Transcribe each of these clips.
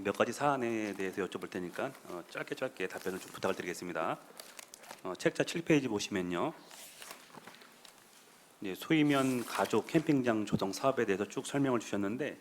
몇 가지 사안에 대해서 여쭤볼 테니까 짧게 답변을 좀 부탁을 드리겠습니다. 책자 7페이지 보시면요. 소이면 가족 캠핑장 조성 사업에 대해서 쭉 설명을 주셨는데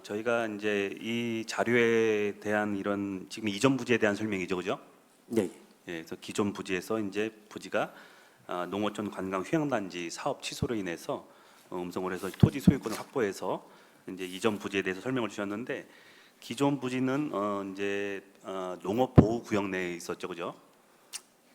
저희가 이제 이 자료에 대한 이런 지금 이전 부지에 대한 설명이죠, 그죠? 네. 예, 그래서 기존 부지에서 이제 부지가 농어촌 관광 휴양단지 사업 취소로 인해서 음성을 해서 토지 소유권을 확보해서 이제 이전 부지에 대해서 설명을 주셨는데 기존 부지는 이제 농업 보호 구역 내에 있었죠, 그죠?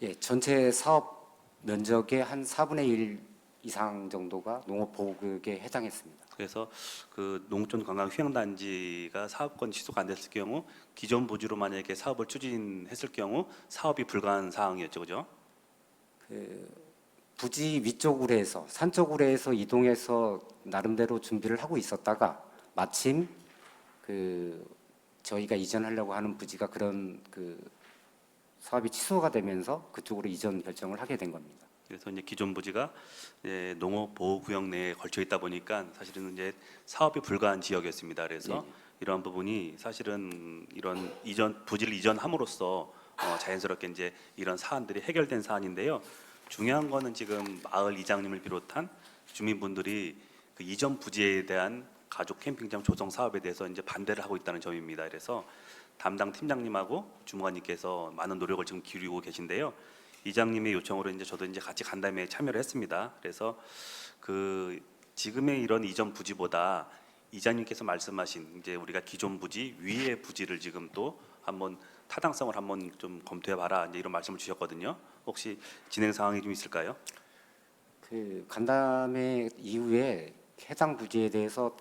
예, 전체 사업 면적의 한 4분의 1 이상 정도가 농업보호구역에 해당했습니다. 그래서 그 농촌 관광 휴양단지가 사업권 취소가 안 됐을 경우 기존 부지로 만약에 사업을 추진했을 경우 사업이 불가한 사항이었죠, 그죠? 부지 위쪽으로 해서 산 쪽으로 해서 이동해서 나름대로 준비를 하고 있었다가 마침 저희가 이전하려고 하는 부지가 그런 사업이 취소가 되면서 그쪽으로 이전 결정을 하게 된 겁니다. 그래서 이제 기존 부지가 이제 농업 보호 구역 내에 걸쳐 있다 보니까 사실은 이제 사업이 불가한 지역이었습니다. 그래서 이러한 부분이 사실은 이런 이전 부지를 이전함으로써 자연스럽게 이제 이런 사안들이 해결된 사안인데요. 중요한 거는 지금 마을 이장님을 비롯한 주민분들이 그 이전 부지에 대한 가족 캠핑장 조성 사업에 대해서 이제 반대를 하고 있다는 점입니다. 그래서 담당 팀장님하고 주무관님께서 많은 노력을 지금 기울이고 계신데요. 이장님의 요청으로 이제 저도 이제 같이 간담회에 참여를 했습니다. 그래서 그 지금의 이런 이전 부지보다 이장님께서 말씀하신 이제 우리가 기존 부지 위의 부지를 지금 또 한번 타당성을 한번 좀 검토해봐라 이제 이런 말씀을 주셨거든요. 혹시 진행 상황이 좀 있을까요? 간담회 이후에 해당 부지에 대해서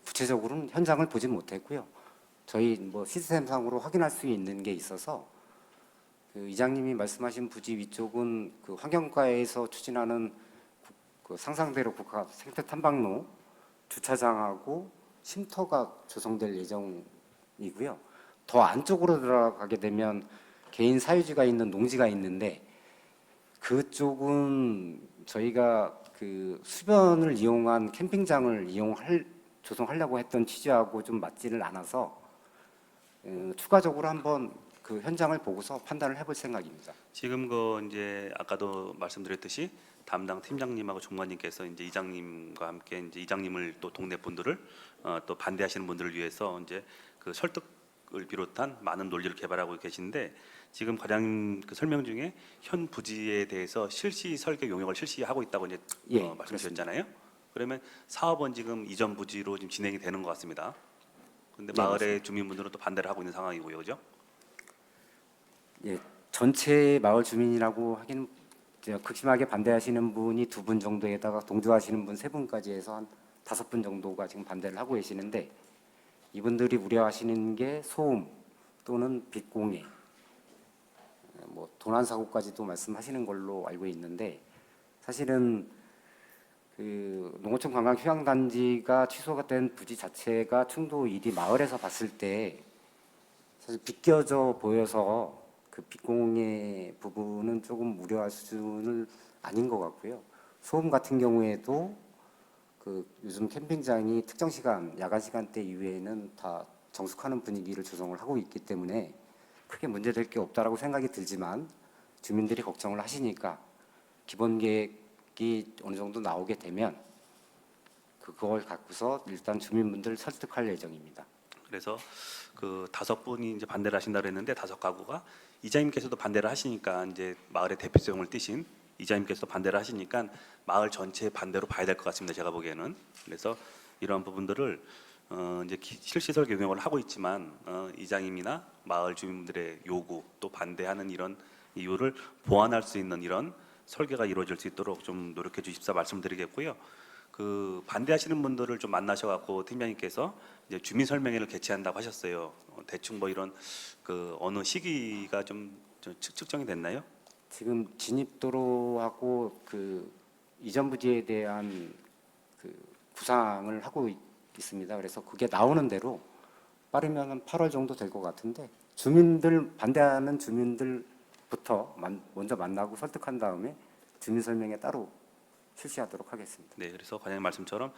구체적으로는 현장을 보진 못했고요. 저희 뭐 시스템상으로 확인할 수 있는 게 있어서 이장님이 말씀하신 부지 위쪽은 환경과에서 추진하는 상상대로 국가 생태 탐방로 주차장하고 쉼터가 조성될 예정이고요. 더 안쪽으로 들어가게 되면 개인 사유지가 있는 농지가 있는데 그쪽은 저희가 수변을 이용한 캠핑장을 조성하려고 했던 취지하고 좀 맞지를 않아서 추가적으로 한번 그 현장을 보고서 판단을 해볼 생각입니다. 지금 그 이제 아까도 말씀드렸듯이 담당 팀장님하고 종관님께서 이제 이장님과 함께 이제 이장님을 또 동네 분들을 또 반대하시는 분들을 위해서 이제 그 설득을 비롯한 많은 논리를 개발하고 계신데 지금 과장님 그 설명 중에 현 부지에 대해서 실시 설계 용역을 실시하고 있다고 이제 말씀 주셨잖아요. 그러면 사업은 지금 이전 부지로 지금 진행이 되는 것 같습니다. 근데 네, 마을의 맞습니다. 주민분들은 또 반대를 하고 있는 상황이고요, 그죠? 예, 전체 마을 주민이라고 하기는 이제 극심하게 반대하시는 분이 2분 정도에다가 동조하시는 분 3분까지 해서 한 5분 정도가 지금 반대를 하고 계시는데 이분들이 우려하시는 게 소음 또는 빛공해, 뭐 도난 사고까지도 말씀하시는 걸로 알고 있는데 사실은 농어촌 관광 휴양단지가 취소가 된 부지 자체가 충도 일이 마을에서 봤을 때 사실 비껴져 보여서 빛공해 부분은 조금 우려할 수준은 아닌 것 같고요. 소음 같은 경우에도 요즘 캠핑장이 특정 시간, 야간 시간대 이외에는 다 정숙하는 분위기를 조성을 하고 있기 때문에 크게 문제될 게 없다라고 생각이 들지만 주민들이 걱정을 하시니까 기본 계획이 어느 정도 나오게 되면 그걸 갖고서 일단 주민분들 설득할 예정입니다. 그래서 그 5분이 이제 반대를 하신다 그랬는데 5가구가 이장님께서도 반대를 하시니까 이제 마을의 대표성을 띠신 이장님께서도 반대를 하시니까 마을 전체의 반대로 봐야 될 것 같습니다. 제가 보기에는. 그래서 이러한 부분들을 이제 실시 설계 용역을 하고 있지만 이장님이나 마을 주민들의 요구 또 반대하는 이런 이유를 보완할 수 있는 이런 설계가 이루어질 수 있도록 좀 노력해 주십사 말씀드리겠고요. 그 반대하시는 분들을 좀 만나셔갖고 팀장님께서 이제 주민 설명회를 개최한다고 하셨어요. 대충 뭐 이런 그 어느 시기가 좀 측정이 됐나요? 지금 진입도로하고 이전 부지에 대한 구상을 하고 있습니다. 그래서 그게 나오는 대로 빠르면 한 8월 정도 될 것 같은데 반대하는 주민들부터 먼저 만나고 설득한 다음에 주민 설명회 따로 실시하도록 하겠습니다. 네, 그래서 과장님 말씀처럼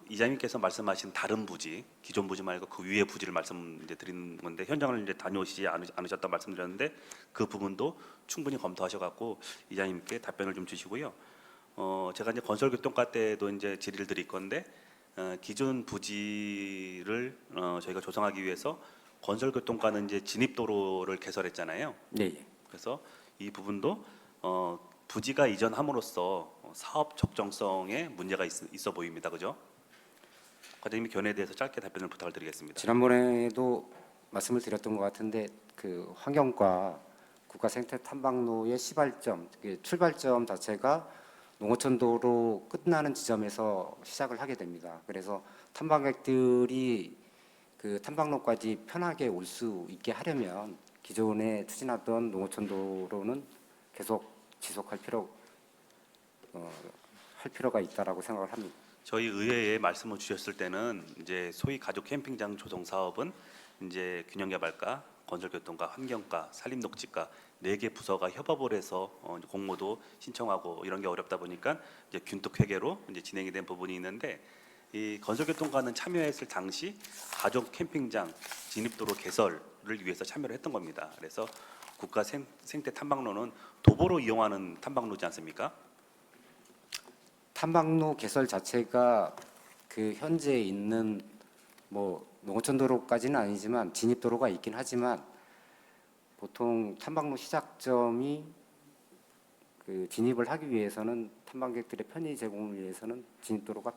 이장님께서 말씀하신 다른 부지, 기존 부지 말고 그 위에 부지를 말씀 이제 드리는 건데 현장을 이제 다녀오시지 않으셨다 말씀드렸는데 그 부분도 충분히 검토하셔갖고 이장님께 답변을 좀 주시고요. 제가 이제 건설교통과 때도 이제 질의를 드릴 건데 기존 부지를 저희가 조성하기 위해서 건설교통과는 이제 진입도로를 개설했잖아요. 네, 예. 그래서 이 부분도 부지가 이전함으로써 사업 적정성에 문제가 있어 보입니다. 그죠? 과장님이 견해에 대해서 짧게 답변을 부탁을 드리겠습니다. 지난번에도 말씀을 드렸던 것 같은데 그 환경과 국가생태 탐방로의 시발점, 그 출발점 자체가 농어촌도로 끝나는 지점에서 시작을 하게 됩니다. 그래서 탐방객들이 그 탐방로까지 편하게 올 수 있게 하려면 기존에 추진하던 농어촌도로는 계속 지속할 할 필요가 있다라고 생각을 합니다. 저희 의회에 말씀을 주셨을 때는 이제 소위 가족 캠핑장 조성 사업은 이제 균형개발과 건설교통과 환경과 산림녹지과 4개 부서가 협업을 해서 이제 공모도 신청하고 이런 게 어렵다 보니까 이제 균특회계로 이제 진행이 된 부분이 있는데 이 건설교통과는 참여했을 당시 가족 캠핑장 진입도로 개설을 위해서 참여를 했던 겁니다. 그래서 국가 생태 탐방로는 도보로 이용하는 탐방로지 않습니까? 탐방로 개설 자체가 그 현재 있는 뭐 농어촌도로까지는 아니지만 진입도로가 있긴 하지만 보통 탐방로 시작점이 그 진입을 하기 위해서는 탐방객들의 편의 제공을 위해서는 진입도로가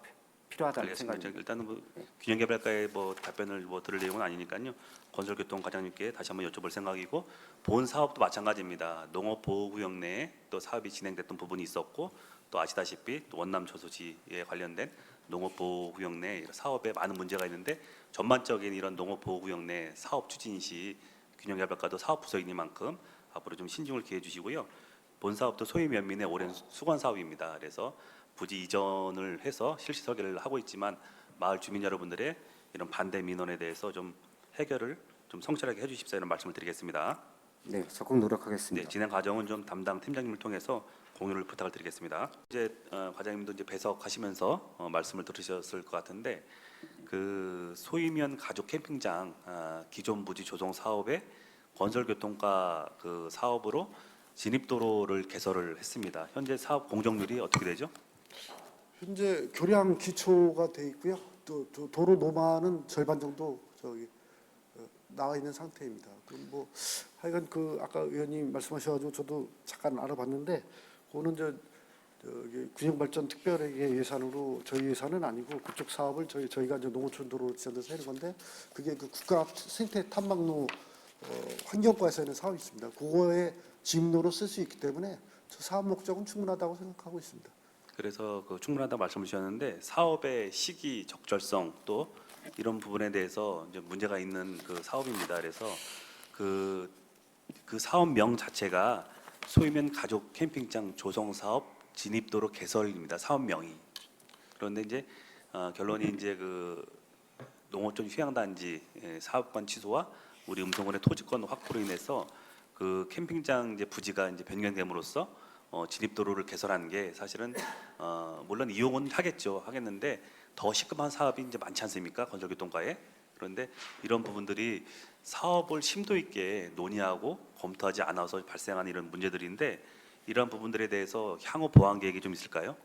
필요하다는 알겠습니다. 생각입니다. 일단은 뭐 균형개발과의 뭐 답변을 뭐 들을 내용은 아니니까요. 건설교통 과장님께 다시 한번 여쭤볼 생각이고 본 사업도 마찬가지입니다. 농업보호구역 내에 또 사업이 진행됐던 부분이 있었고 또 아시다시피 또 원남 저수지에 관련된 농업보호구역 내 사업에 많은 문제가 있는데 전반적인 이런 농업보호구역 내 사업 추진 시 균형개발과도 사업 부서이니만큼 앞으로 좀 신중을 기해 주시고요. 본 사업도 소위 면민의 오랜 수건 사업입니다. 그래서 부지 이전을 해서 실시 설계를 하고 있지만 마을 주민 여러분들의 이런 반대 민원에 대해서 좀 해결을 좀 성실하게 해주십사 이런 말씀을 드리겠습니다. 네, 적극 노력하겠습니다. 네, 진행 과정은 좀 담당 팀장님을 통해서 공유를 부탁을 드리겠습니다. 이제 과장님도 이제 배석하시면서 말씀을 들으셨을 것 같은데 그 소이면 가족 캠핑장 기존 부지 조성 사업에 건설교통과 그 사업으로 진입도로를 개설을 했습니다. 현재 사업 공정률이 어떻게 되죠? 현재 교량 기초가 돼 있고요. 또 도로 노마는 절반 정도 나와 있는 상태입니다. 그럼 뭐 하여간 그 아까 의원님 말씀하셔가지고 저도 잠깐 알아봤는데 그거는 저기 균형발전 특별회계 예산으로 저희 예산은 아니고 그쪽 사업을 저희가 이제 농어촌도로 지원해서 하는 건데 그게 그 국가 생태 탐방로 환경과에서 하는 사업이 있습니다. 그거에 지임로로 쓸 수 있기 때문에 저 사업 목적은 충분하다고 생각하고 있습니다. 그래서 그 충분하다 말씀을 주셨는데 사업의 시기 적절성 또 이런 부분에 대해서 이제 문제가 있는 그 사업입니다. 그래서 그 사업명 자체가 소위면 가족 캠핑장 조성 사업 진입도로 개설입니다. 사업명이. 그런데 이제 결론이 이제 그 농어촌 휴양단지 사업권 취소와 우리 음성군의 토지권 확보로 인해서 그 캠핑장 이제 부지가 이제 변경됨으로써 진입도로를 개설한 게 사실은 물론 이용은 하겠는데 더 시급한 사업이 이제 많지 않습니까? 건설교통과에. 그런데 이런 부분들이 사업을 심도 있게 논의하고 검토하지 않아서 발생한 이런 문제들인데 이런 부분들에 대해서 향후 보완 계획이 좀 있을까요?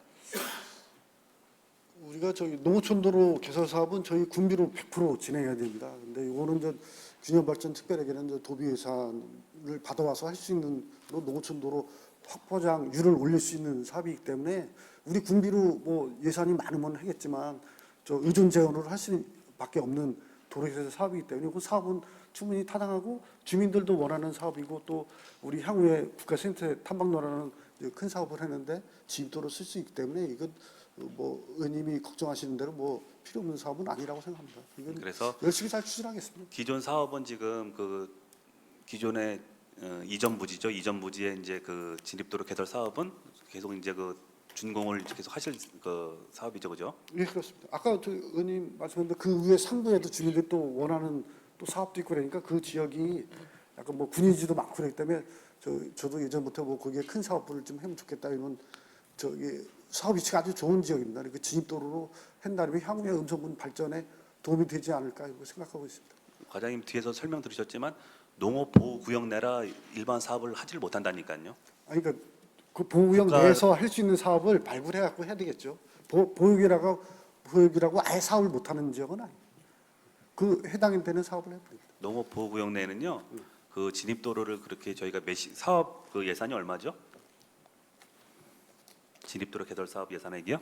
우리가 저기 농어촌도로 개설 사업은 저희 군비로 100% 진행해야 됩니다. 근데 이거는 저 균형발전 특별회계는 저 도비 예산을 받아와서 할 수 있는 농어촌도로 확보장률을 올릴 수 있는 사업이기 때문에 우리 군비로 뭐 예산이 많으면 하겠지만 저 의존 재원으로 할 수밖에 없는 도로개설 사업이기 때문에 그 사업은 충분히 타당하고 주민들도 원하는 사업이고 또 우리 향후에 국가생태 탐방로라는 큰 사업을 했는데 진입도로 쓸 수 있기 때문에 이건 뭐 의원님이 걱정하시는 대로 뭐 필요 없는 사업은 아니라고 생각합니다. 이건 그래서 열심히 잘 추진하겠습니다. 기존 사업은 지금 그 기존의 이전 부지죠. 이전 부지에 이제 그 진입도로 개설 사업은 계속 이제 그 준공을 계속 하실 그 사업이죠, 그죠? 예, 그렇습니다. 아까 저 의원님 말씀하셨는데 그 위에 상부에도 주민들이 또 원하는 또 사업도 있고 그러니까 그 지역이 약간 뭐 군인지도 많고 그렇기 때문에 저도 예전부터 뭐 거기에 큰 사업을 좀 하면 좋겠다 이런 저기 사업 위치가 아주 좋은 지역입니다. 그 진입도로로 한다면 향후의 음성군 발전에 도움이 되지 않을까 이렇게 생각하고 있습니다. 과장님 뒤에서 설명 들으셨지만 농업 보호 구역 내라 일반 사업을 하질 못한다니까요. 아니 그러니까 그 보호구역 국가- 내에서 할 수 있는 사업을 발굴해 갖고 해야 되겠죠. 보호구역이라고 아예 사업을 못 하는 지역은 아니에요. 그 해당되는 사업을 해야 됩니다. 농업 보호 구역 내는요. 그 진입 도로를 그렇게 저희가 사업 그 예산이 얼마죠? 진입 도로 개설 사업 예산액이요?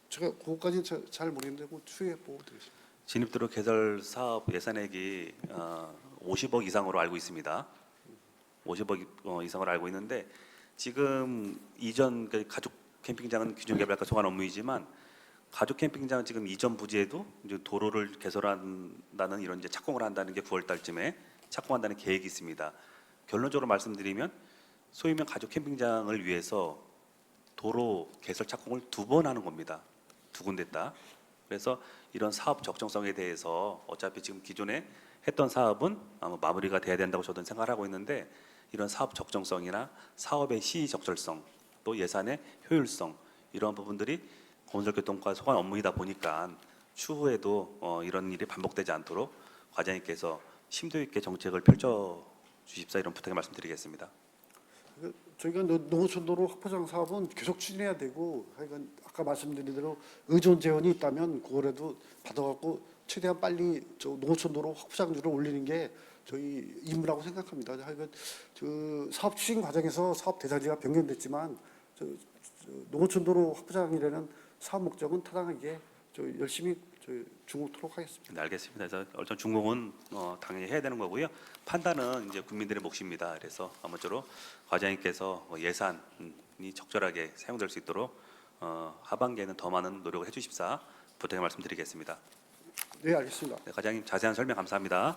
제가 그거까지는 잘 모르겠는데 그 추후에 보고 드리겠습니다. 진입 도로 개설 사업 예산액이 50억 이상으로 알고 있습니다. 50억 이상으로 알고 있는데 지금 이전 그 가족 캠핑장은 균형 개발과 소관 업무이지만 가족 캠핑장은 지금 이전 부지에도 이제 도로를 개설한다는 이런 이제 착공을 한다는 게 9월 달쯤에 착공한다는 계획이 있습니다. 결론적으로 말씀드리면 소위면 가족 캠핑장을 위해서 도로 개설 착공을 2번 하는 겁니다. 2군데다. 그래서 이런 사업 적정성에 대해서 어차피 지금 기존에 했던 사업은 아마 마무리가 돼야 된다고 저도 생각을 하고 있는데 이런 사업 적정성이나 사업의 시적절성 또 예산의 효율성 이런 부분들이 건설교통과 소관 업무이다 보니까 추후에도 이런 일이 반복되지 않도록 과장님께서 심도 있게 정책을 펼쳐 주십사 이런 부탁을 말씀드리겠습니다. 저희가 농어촌도로 확보장 사업은 계속 추진해야 되고, 하여간 아까 말씀드린 대로 의존 재원이 있다면 그거라도 받아갖고 최대한 빨리 저 농어촌도로 확보장률을 올리는 게 저희 임무라고 생각합니다. 하여간 그 사업 추진 과정에서 사업 대상지가 변경됐지만 농어촌도로 확보장이라는 사업 목적은 타당하게 열심히 중호토록 하겠습니다. 네, 알겠습니다. 그래서 어떤 준공은 당연히 해야 되는 거고요. 판단은 이제 국민들의 몫입니다. 그래서 아무쪼록 과장님께서 예산이 적절하게 사용될 수 있도록 하반기에는 더 많은 노력을 해주십사 부탁의 말씀드리겠습니다. 네, 알겠습니다. 네, 과장님 자세한 설명 감사합니다.